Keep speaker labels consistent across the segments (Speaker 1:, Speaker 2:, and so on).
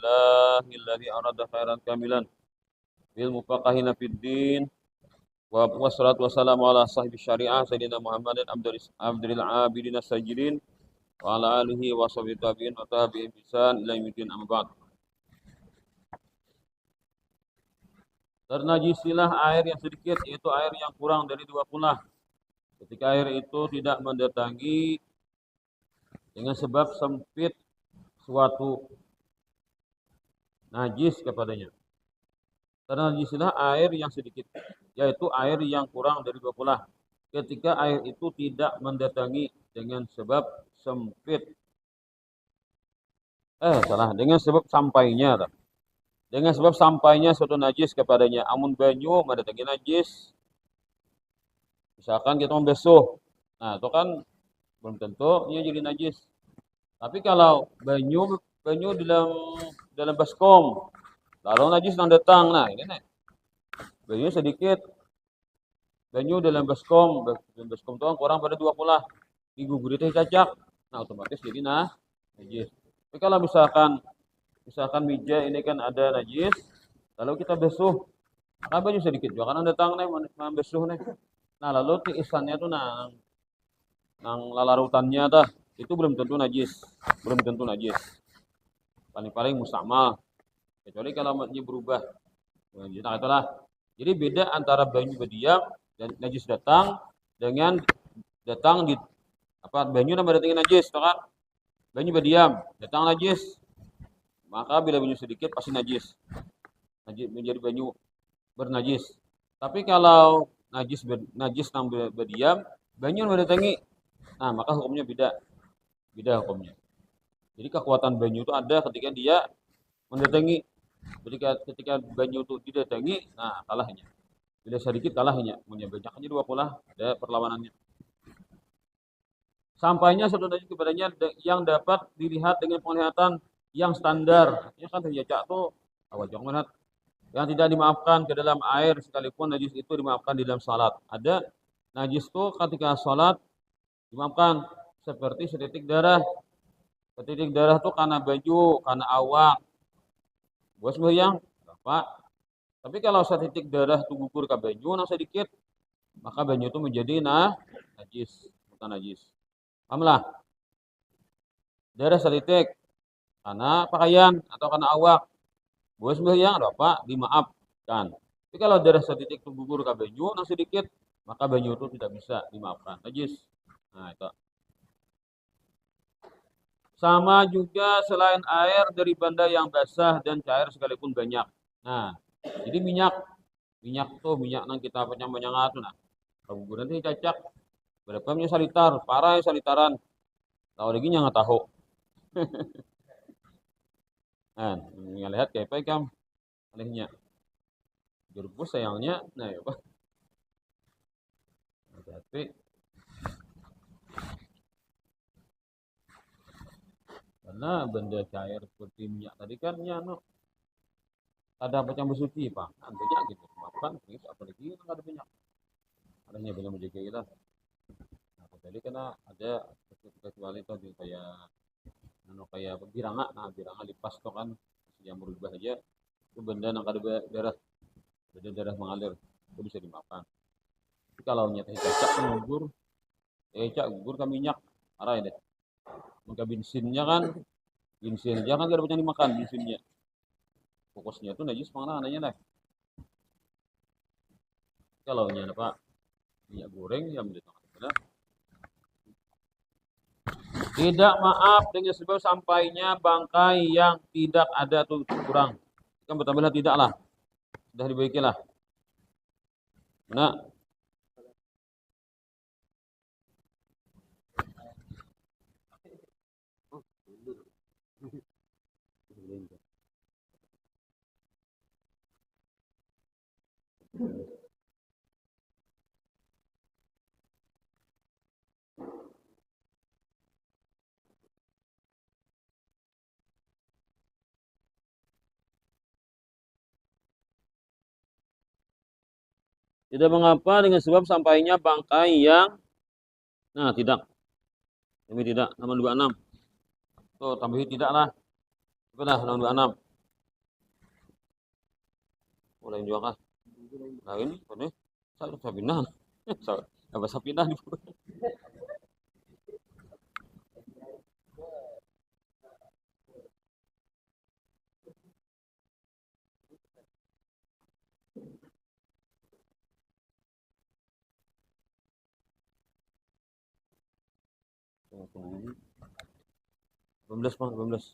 Speaker 1: alhamdulillahilladzi arada khairan kamilan bil mufaqqahina fid din wa wassalatu wassalamu ala sahibi syariah sayyidina Muhammadin abdul abidin sajidin wa ala alihi wa sahbihi tabi'in wa tabi'in bisan ila yaumil amma ba'd. Ternajisilah air yang sedikit, yaitu air yang kurang dari 2 kulah. Ketika air itu tidak mendatangi dengan sebab sempit suatu najis kepadanya. Ternajisilah air yang sedikit, yaitu air yang kurang dari 2 kulah. Ketika air itu tidak mendatangi dengan sebab sempit. Dengan sebab sampainya. Dengan sebab sampainya suatu najis kepadanya. Amun banyu mendatangi najis. Misalkan kita membasuh. Nah, itu kan belum tentu dia jadi najis. Tapi kalau banyu dalam baskom, lalu najis nang datang. Nah, ini nih. Banyu sedikit. Banyu dalam baskom itu kan kurang pada 2 kulah. Digugur itu cacak. Nah, otomatis jadi najis. Tapi kalau misalkan meja ini kan ada najis, lalu kita basuh, maka banyu sedikit juga kan datang nih membasuh nih. Nah, lalu tiisannya tuh nang lalarutannya tah itu belum tentu najis. Paling-paling mustamal. Kecuali kalau matnya berubah. Nah, itulah. Jadi beda antara banyu berdiam dan najis datang dengan datang di banyu nama datangin najis, kan? Banyu berdiam, datang najis. Maka bila banyu sedikit pasti najis. Najis menjadi banyu bernajis. Tapi kalau najis nang berdiam, banyu mendatangi, nah maka hukumnya beda hukumnya. Jadi kekuatan banyu itu ada ketika dia mendatangi. Ketika banyu itu didatangi, nah kalahnya. Bila sedikit kalahnya, punya banyaknya 2 kulah, ada perlawanannya. Sampainya suatu najis kepadanya yang dapat dilihat dengan penglihatan yang standar. Ya kan terjadi tuh awajong banget. Yang tidak dimaafkan ke dalam air sekalipun najis itu dimaafkan di dalam salat. Ada najis tuh ketika salat dimaafkan seperti setitik darah. Setitik darah tuh karena baju, karena awak. Buat sembahyang, Bapak. Tapi kalau setitik darah tuh gugur ke baju nang sedikit, maka baju itu menjadi najis, bukan najis. Pahamlah? Darah setitik karena pakaian atau karena awak. Buat sembahyang, Bapak dimaafkan. Tapi kalau darah setitik itu gugur ke baju nang sedikit, maka baju itu tidak bisa dimaafkan. Najis. Nah, itu. Sama juga selain air dari benda yang basah dan cair sekalipun banyak. Nah, jadi minyak nang kita penyang-penyang atuh nah. Kaguguran teh cacak. Berapa minyak salitar, parah salitaran. Tahu lagi nya nggak tahu. Nah, ngelihat kayak apa kam? Alihnya. Jurupus sayangnya, nah ya Pak. Hati-hati. Karena benda cair seperti minyak tadi kan ya ada apa yang bersuci Pak. Banyak gitu. Maafkan, apalagi kan ada banyak. Adanya bila menjaga kita. Nah, tadi karena ada kecuali itu kayak biranga. Nah, biranga lipas to kan yang berubah aja itu benda yang ada darah mengalir itu bisa dimaafkan. Tapi kalau nyata cacak gugur, gugur ke minyak arah ini. Maka bensinnya kan jangan gak ada banyak dimakan bensinnya. Fokusnya itu najis mana ananya lah. Kalau nyata Pak minyak goreng yang mendatangkan tidak maaf dengan sebab sampainya bangkai yang tidak ada tuh kurang. Kan betul-betul tidak lah. Sudah dibaikilah. Nah, tidak mengapa dengan sebab sampainya bangkai yang tidak. Demi tidak nomor 26. Tuh tambahin tidak lah. Itu dah nomor 26. Lain juga kah? Nah ini, ini, sapinah. Apa sapinah di belum belas bang, belum belas.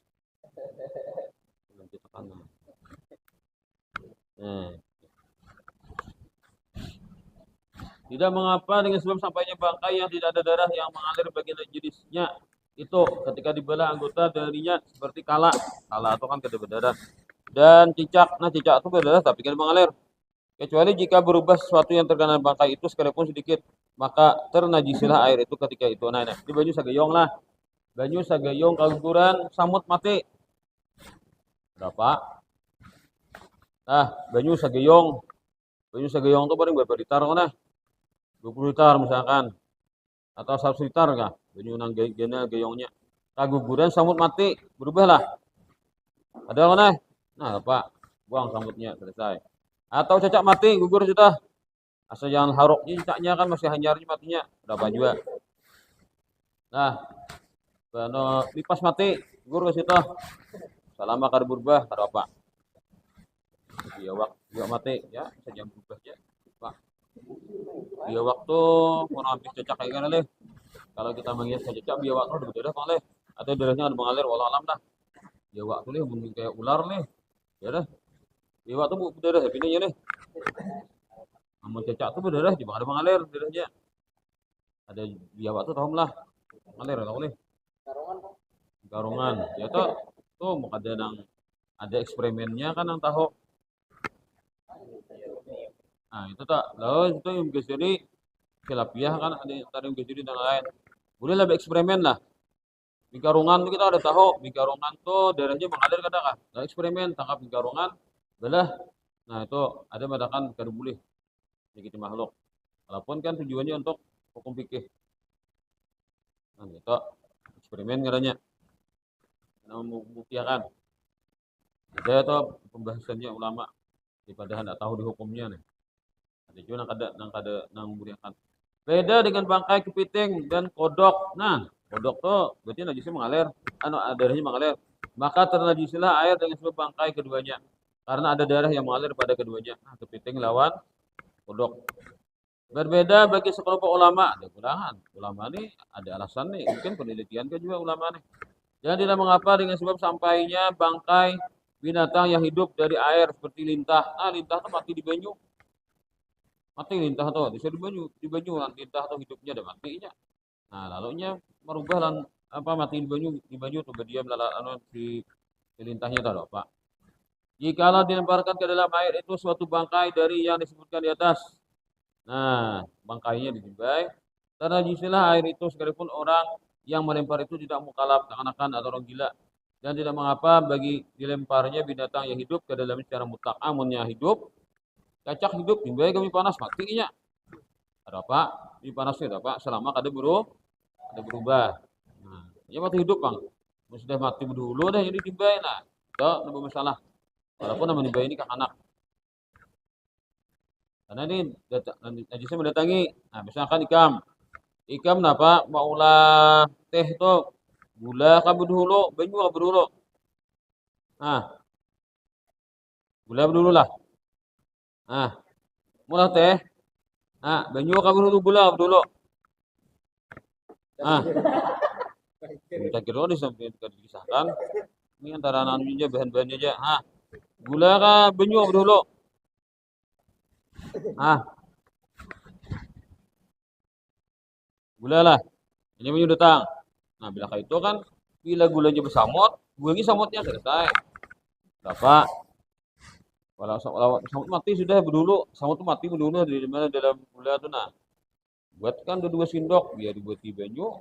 Speaker 1: Belum kita kanan. Nah, tidak mengapa dengan sebab sampainya bangkai yang tidak ada darah yang mengalir bagian jenisnya itu ketika dibelah anggota darinya seperti kala. Kala itu kan tidak berdarah. Dan cicak, nah cicak itu berdarah tapi tidak mengalir. Kecuali jika berubah sesuatu yang terkena bangkai itu sekalipun sedikit, maka ternajisilah air itu ketika itu. Nah, di banyu sagayong lah. Banyu sagayong kaguguran samut mati. Berapa? Nah, banyu sagayong. Banyu sagayong itu paling berapa liter kan? 20 liter misalkan. Atau 100 liter kah? Banyu nang gayongnya. Kaguguran samut mati. Berubahlah. Ada mana? Nah, apa? Buang samutnya selesai. Atau cacak mati, gugur sudah. Asal jangan haroknya cicaknya kan masih hanyarnya matinya. Berapa juga. Nah, lipas mati, gugur ke situ. Selama kada berubah, kada apa. Biawak mati ya, saja berubah ya. Pak. Biawak tuh mau habis cecak kayak gini leh. Kalau kita mengiris cecak biawak tuh berdarah bang leh. Atau darahnya ada mengalir walau alam dah. Biawak tuh leh mungkin kayak ular leh. Ya dah. Biawak tuh berdarah tapi ini leh. Namun cecak tuh berdarah juga ada mengalir darahnya. Ada biawak tuh tahu lah. Mengalir tahu leh. Garungan. Ya tuh mau ada eksperimennya kan yang tahu. Nah itu tak, lalu itu yang jadi tilapiah kan ada yang jadi dan lain. Boleh lah eksperimen lah. Di karungan tuh kita ada tahu, di karungan tuh darahnya mengalir kadang kan. Nah, eksperimen tangkap di karungan, belah. Nah itu ada mengatakan kada boleh sedikit makhluk. Walaupun kan tujuannya untuk hukum fikih. Nah itu eksperimen katanya. Nah, membuktikan. Ada itu pembahasannya ulama daripada hendak tahu di hukumnya nih. Ada juga nang muliakan. Beda dengan bangkai kepiting dan kodok. Nah, kodok tuh berarti najisnya mengalir, darahnya mengalir. Maka ternajisilah air dengan sebab bangkai keduanya. Karena ada darah yang mengalir pada keduanya. Nah, kepiting lawan kodok. Berbeda bagi sekelompok ulama. Ada kurangan. Ulama nih ada alasan nih. Mungkin penelitian kan juga ulama nih. Dan tidak mengapa dengan sebab sampainya bangkai binatang yang hidup dari air seperti lintah. Nah, lintah itu mati di banyu. Mati lintah tuh, bisa di banyu lintah tuh hidupnya ada matinya. Nah, lalunya merubah apa mati di banyu tuh berdiam si lintahnya tahu apa. Jikalau dilemparkan ke dalam air itu suatu bangkai dari yang disebutkan di atas. Nah, bangkainya dijumpai. Karena jisilah air itu sekalipun orang yang melempar itu tidak mukalaf, seakan-akan atau orang gila. Dan tidak mengapa bagi dilemparnya binatang yang hidup ke dalam secara mutlak. Amunnya hidup, cacak hidup, timbul kami panas matinya. Ada apa? Ini panasnya ada apa? Selama ada berubah. Nah, ya mati hidup bang. Sudah mati dulu dah jadi timbul. Nah, itu ada masalah. Walaupun nama timbul ini anak. Karena ini najisnya mendatangi. Nah, misalkan ikam kenapa maulah teh itu gula kabur dulu, banyu kabur dulu. Nah, gula dulu lah. Nah, mula teh. Nah, banyu kabur dulu, gula kabur dulu. Nah, kita kira disahkan. Ini antara anunya bahan-bahannya aja. Nah, gula kah banyu kabur dulu. Nah, gula lah. Ini banyu datang. Nah, bila itu kan bila gulanya bersamut, buangi samutnya selesai. Berapa? Kalau samut mati sudah berdulu, samut itu mati berdulu di mana dalam gula itu nah. Buat kan dua sendok biar dibuat banyu.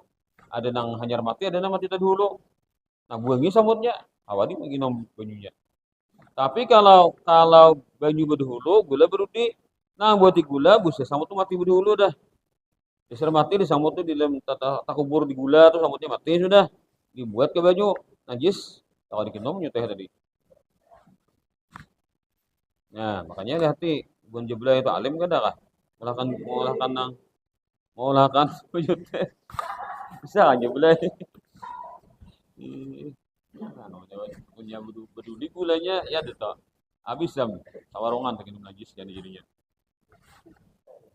Speaker 1: Ada nang hanyar mati, ada nang mati dulu. Nah, buangi samutnya, awadi menginum banyunya. Tapi kalau banyu berdulu, gula berudi. Nah, buat di gula, buset samut itu mati berdulu dah. Geser mati di samut itu di dalam takubur di gula tuh samutnya mati sudah. Dibuat ke banyu najis, kalau dikinum nyuteh tadi. Nah, makanya hati-hati. Bun jeblay itu alim kan dah kah? Mengolahkan nang mengolahkan baju teh. Bisa kan jeblay. Ih, nah, namanya punya beduli gulanya ya itu. Habis jam sawarongan bikin najis jadinya.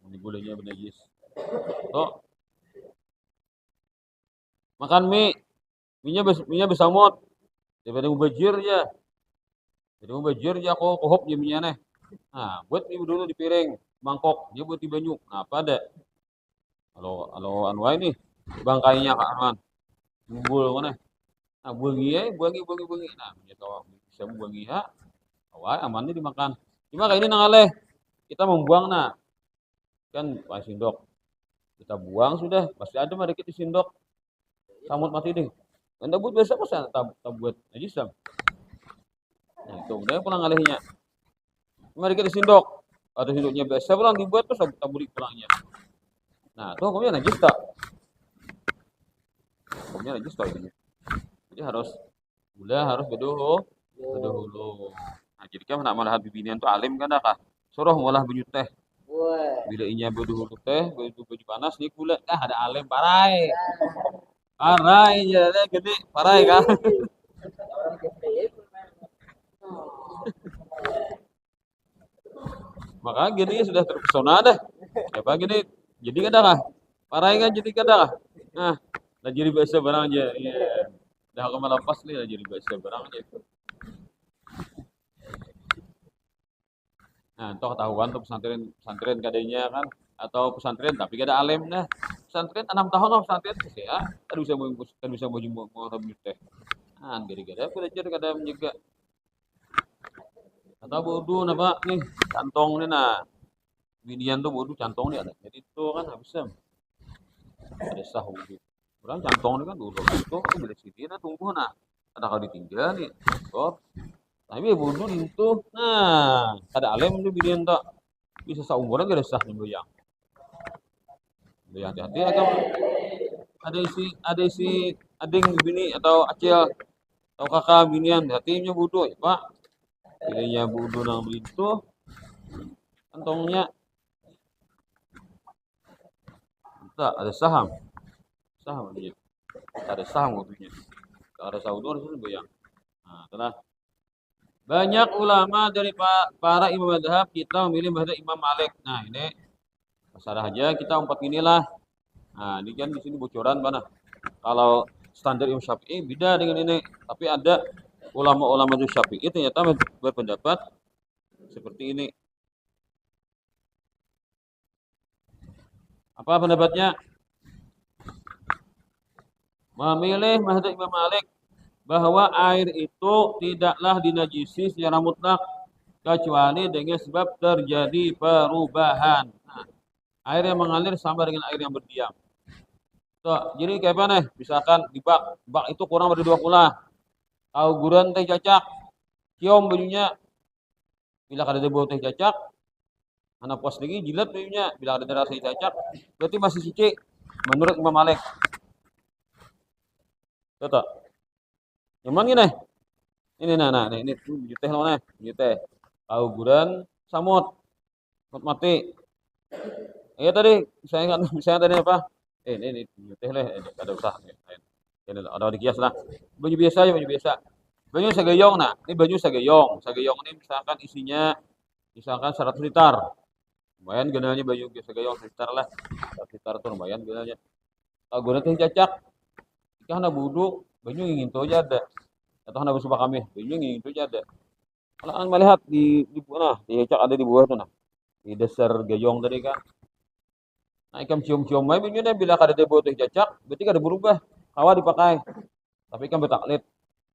Speaker 1: Ini gulanya najis. Tuh, makan mie, mie-nya bisa mut. Daripada mubajir ya. Jadi mubajir ya aku kohop ya mie nih. Nah, buat mie dulu di piring, mangkok, dia buat di banyu. Nah, apa ada? Kalau anu ini bangkainya Kak Arman. Ngumpul mana? Nah, buangi. Nah, kalau bisa buangi ya, awal amannya dimakan. Cuma kayak ini nangaleh, kita membuang nah, kan pas sindok. Kita buang sudah, pasti ada mah dikit di sindok. Samut mati deh. Anda buat biasa pas tak buat aja sam. Nah, itu udah pulang alehnya. Cuma dikit di sindok. Atau sindoknya biasa pulang dibuat terus tak beli pulangnya. Nah, tuh hukumnya najis tak? Hukumnya najis tak ini. Jadi harus bedulu. Nah, jadi kan nak malah bibinian tuh alim kan dah kah? Suruh malah baju teh. Bila inya bedulu teh, baju panas nih gula. Ada alim parai. Parai ya, gede parai kan. Maka gini sudah terpesona dah. Siapa gini? Jadi kada kah? Parai kan jadi kada kah? Nah, dah jadi biasa barang aja. Iya. Dah aku melepas nih, dah jadi biasa barang aja. Nah, toh ketahuan tuh pesantren kadenya kan atau pesantren tapi gak ada alim dah. Pesantren 6 tahun lah pesantren sih ya. Kan bisa mau teh. Nah, gara-gara belajar kada menjaga atau bodoh napa nih kantong nih nah. Binian tuh bodoh cantong nih ada. Jadi itu kan habisnya ada sah wudu. Orang cantong nih kan dulu itu bila sini nah tunggu nah. Ada kalau ditinggal nih. Kotor. Tapi bodoh itu. Nah, ada alim tuh binian tak bisa seumuran gak ada sah nih goyang. Hati-hati ada isi ading bini atau acil atau kakak binian hatinya bodoh ya pak pilihnya bodoh nang begitu kantongnya tak ada saham dia ada saham waktunya ada saudur itu goyang nah telah banyak ulama dari para imam madhab kita memilih madhab Imam Malik. Nah ini masalah aja kita empat inilah. Nah ini kan di sini bocoran mana? Kalau standar Imam Syafi'i beda dengan ini. Tapi ada ulama-ulama Imam Syafi'i ternyata berpendapat seperti ini. Apa pendapatnya? Memilih mazhab Imam Malik bahwa air itu tidaklah dinajisi secara mutlak kecuali dengan sebab terjadi perubahan. Nah, air yang mengalir sama dengan air yang berdiam. Tuh, jadi kayak mana? Misalkan di bak itu kurang dari 2 kula. Tahu guran teh cacak, cium bajunya. Bila ada bau teh cacak, anak puas lagi jilat bajunya. Bila ada rasa cacak, berarti masih suci menurut Imam Malik. Betul. Cuman gini, ini nah ini baju teh lo nih, baju teh. Tahu guran, samut, mati. Iya tadi, misalnya tadi apa? Ini baju teh lah, ada usah. Ini ada dikias lah. Baju biasa aja, baju biasa. Baju sagayong nah, ini baju sagayong. Sagayong ini misalkan isinya misalkan 100 liter. Lumayan gunanya baju sagayong 100 liter lah. 100 liter tuh lumayan gunanya. Kalau guna teh cacak, jika hendak buduk, baju ingin tuh aja ada. Atau hendak bersubah kami, baju ingin tuh aja ada. Kalau anda melihat di nah, di cacak ada di bawah tuh nah. Di dasar gayong tadi kan. Nah, ikan cium-cium main baju bila kada ada bawah teh cacak, berarti kada berubah. Kawa dipakai. Tapi kan bertaklid.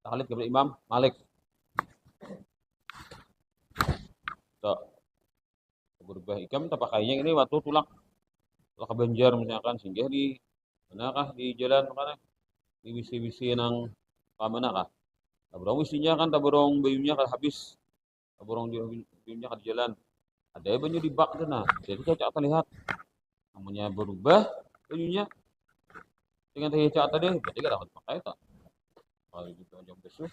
Speaker 1: Taklid kepada Imam Malik. Tuh. Berubah ikam tak pakainya ini waktu tulak kebanjar misalkan singgah di manakah di jalan mana di wisi-wisi nang mana kah taburong wisinya kan taburong bayunya kan habis taburong bayunya kan di jalan ada banyu di bak sana jadi cocok terlihat namanya berubah bayunya dengan teh cocok tadi berarti kan dapat pakai tak kalau gitu jam besok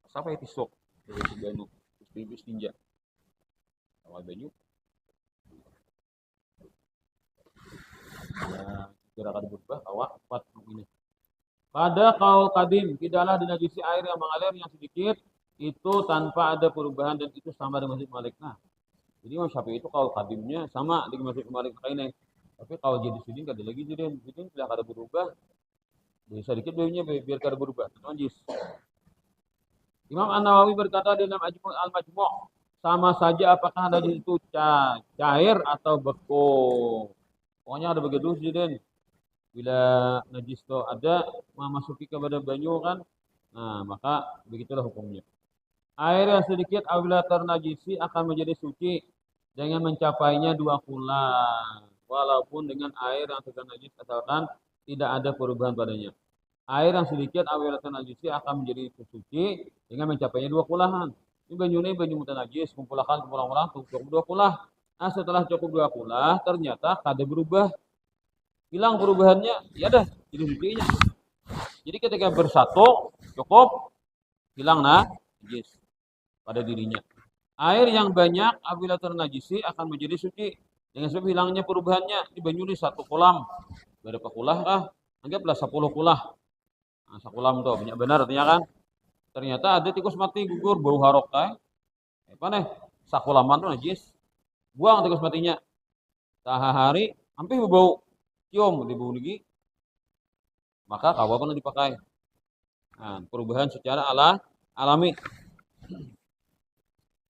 Speaker 1: sampai tisuk dari banu tinja Awal banyu. Ya, kira kada berubah awak 4 ini. Pada kaul kadim, tidaklah dinajisi air yang mengalir yang sedikit itu tanpa ada perubahan dan itu sama dengan Masjid Malik. Nah, jadi Imam Syafi'i itu kaul kadimnya sama dengan Masjid Malik ini. Tapi kalau jadi sudin kada lagi jadi sudin tidak ada berubah. Jadi sedikit baunya biar kada berubah. Itu najis. Imam An-Nawawi berkata di dalam Al-Majmu' sama saja apakah najis itu cair atau beku. Pokoknya ada begitu sudin. Bila najis itu ada memasuki kepada banyu kan, nah maka begitulah hukumnya. Air yang sedikit apabila ternajisi akan menjadi suci dengan mencapainya 2 kula, walaupun dengan air yang sedang najis asalkan tidak ada perubahan padanya. Air yang sedikit apabila ternajisi akan menjadi suci dengan mencapainya 2 kulahan. Ini banyu najis, kumpulkan cukup 2 kulah. Nah setelah cukup 2 kulah ternyata kada berubah, hilang perubahannya, ya dah jadi sucinya. Jadi ketika bersatu cukup hilang najis pada dirinya. Air yang banyak apabila ternajisi akan menjadi suci dengan sebab hilangnya perubahannya. Di banyu ini 1 kolam, berapa kulah kah? Anggaplah 10 kulah. Nah, 1 kolam tuh banyak benar artinya kan. Ternyata ada tikus mati gugur bau harok apa nih? 1 kolaman tuh najis. Buang tikus matinya. Sehari hampir bau cium di bau lagi, maka kawa pun dipakai. Nah, perubahan secara alami.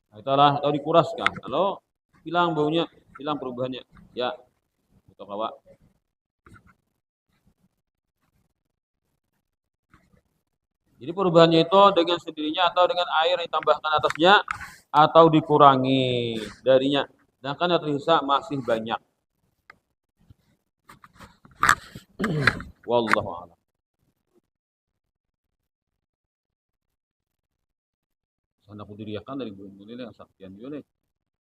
Speaker 1: Nah, itulah atau dikuras kan. Kalau hilang baunya, hilang perubahannya. Ya, itu kawa. Jadi perubahannya itu dengan sendirinya atau dengan air yang ditambahkan atasnya atau dikurangi darinya. Sedangkan yang tersisa masih banyak. Wallahu a'lam. Sana aku diriakan dari bulan ini yang saktian juga nih.